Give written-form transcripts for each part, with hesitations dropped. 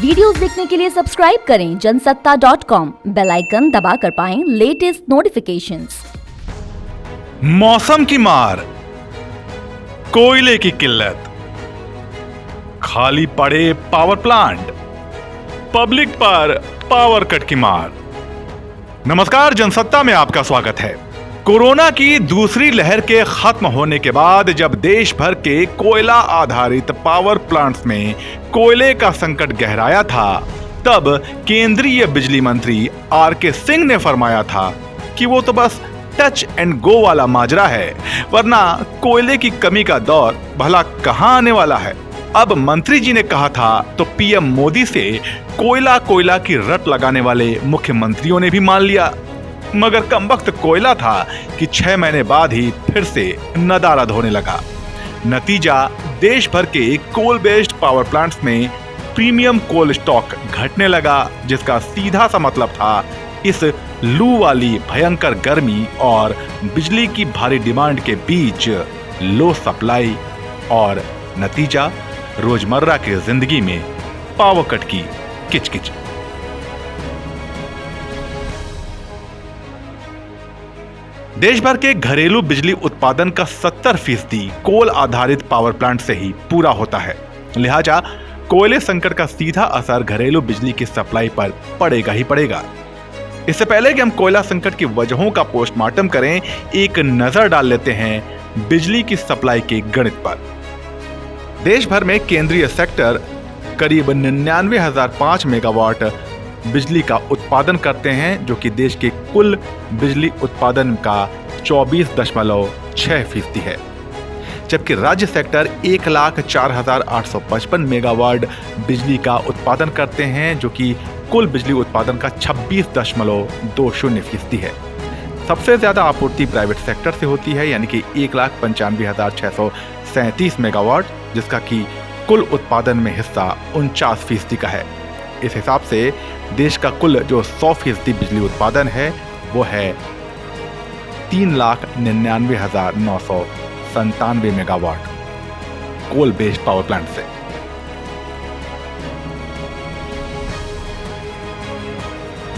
Videos देखने के लिए सब्सक्राइब करें जनसत्ता.com, बेल आइकन दबाकर पाएं लेटेस्ट नोटिफिकेशंस। मौसम की मार, कोयले की किल्लत, खाली पड़े पावर प्लांट, पब्लिक पर पावर कट की मार। नमस्कार, जनसत्ता में आपका स्वागत है। कोरोना की दूसरी लहर के खत्म होने के बाद जब देश भर के कोयला आधारित पावर प्लांट्स में कोयले का संकट गहराया था, तब केंद्रीय बिजली मंत्री आर.के. सिंह ने फरमाया था कि वो तो बस टच एंड गो वाला माजरा है, वरना कोयले की कमी का दौर भला कहां आने वाला है। अब मंत्री जी ने कहा था तो पीएम मोदी से कोयला की रट लगाने वाले मुख्यमंत्रियों ने भी मान लिया, मगर कमबख्त कोयला था कि 6 महीने बाद ही फिर से नदारद होने लगा। नतीजा, देश भर के कोल बेस्ड पावर प्लांट्स में प्रीमियम कोल स्टॉक घटने लगा, जिसका सीधा सा मतलब था इस लू वाली भयंकर गर्मी और बिजली की भारी डिमांड के बीच लो सप्लाई और नतीजा रोजमर्रा की जिंदगी में पावर कट की किचकिच। देश भर के घरेलू बिजली उत्पादन का 70% कोल आधारित पावर प्लांट से ही पूरा होता है। लिहाजा कोयले संकट का सीधा असर घरेलू बिजली की सप्लाई पर पड़ेगा ही पड़ेगा। इससे पहले कि हम कोयला संकट की वजहों का पोस्टमार्टम करें, एक नजर डाल लेते हैं बिजली की सप्लाई के गणित पर। देश भर में केंद्रीय सेक्टर करीब 99,005 मेगावाट बिजली का उत्पादन करते हैं, जो कि देश के कुल बिजली उत्पादन का 24.6% है, जबकि राज्य सेक्टर 1,04,855 मेगावाट बिजली का उत्पादन करते हैं, जो कि कुल बिजली उत्पादन का 26.20% है। सबसे ज्यादा आपूर्ति प्राइवेट सेक्टर से होती है, यानी कि 1,95,637 मेगावाट, जिसका कि कुल उत्पादन में हिस्सा 49% का है। इस हिसाब से देश का कुल जो 100% बिजली उत्पादन है वो है 3,99,997 megawatt coal based power plant से।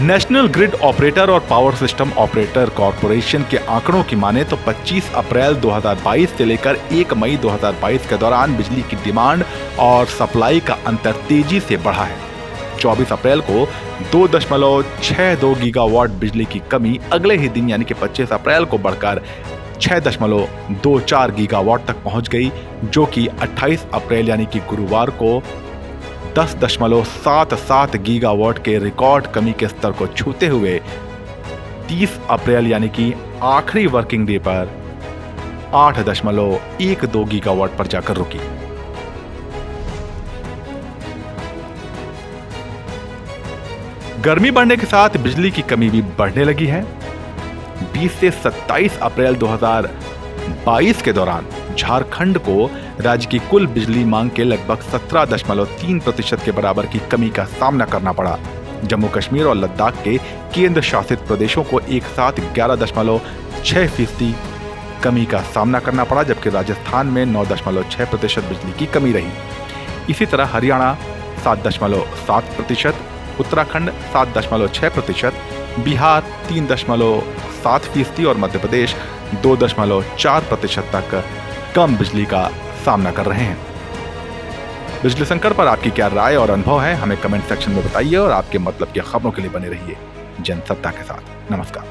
नेशनल ग्रिड ऑपरेटर और पावर सिस्टम ऑपरेटर कॉरपोरेशन के आंकड़ों की माने तो 25 अप्रैल 2022 से लेकर 1 मई 2022 के दौरान बिजली की डिमांड और सप्लाई का अंतर तेजी से बढ़ा है। 24 अप्रैल को 2.62 गीगावाट बिजली की कमी अगले ही दिन यानी कि 25 अप्रैल को बढ़कर 6.24 गीगावाट तक पहुंच गई, जो कि 28 अप्रैल यानी कि गुरुवार को 10.77 गीगावाट के रिकॉर्ड कमी के स्तर को छूते हुए 30 अप्रैल यानी कि आखिरी वर्किंग डे पर 8.12 गीगावाट पर जाकर रुकी। गर्मी बढ़ने के साथ बिजली की कमी भी बढ़ने लगी है। 20 से 27 अप्रैल 2022 के दौरान झारखंड को राज्य की कुल बिजली मांग के लगभग 17.3% के बराबर की कमी का सामना करना पड़ा। जम्मू कश्मीर और लद्दाख के केंद्र शासित प्रदेशों को एक साथ 11.6% कमी का सामना करना पड़ा, जबकि राजस्थान में 9.6% बिजली की कमी रही। इसी तरह हरियाणा 7.7%, उत्तराखंड 7.6%, बिहार 3.7% और मध्य प्रदेश 2.4% तक कम बिजली का सामना कर रहे हैं। बिजली संकट पर आपकी क्या राय और अनुभव है, हमें कमेंट सेक्शन में बताइए और आपके मतलब की खबरों के लिए बने रहिए जनसत्ता के साथ। नमस्कार।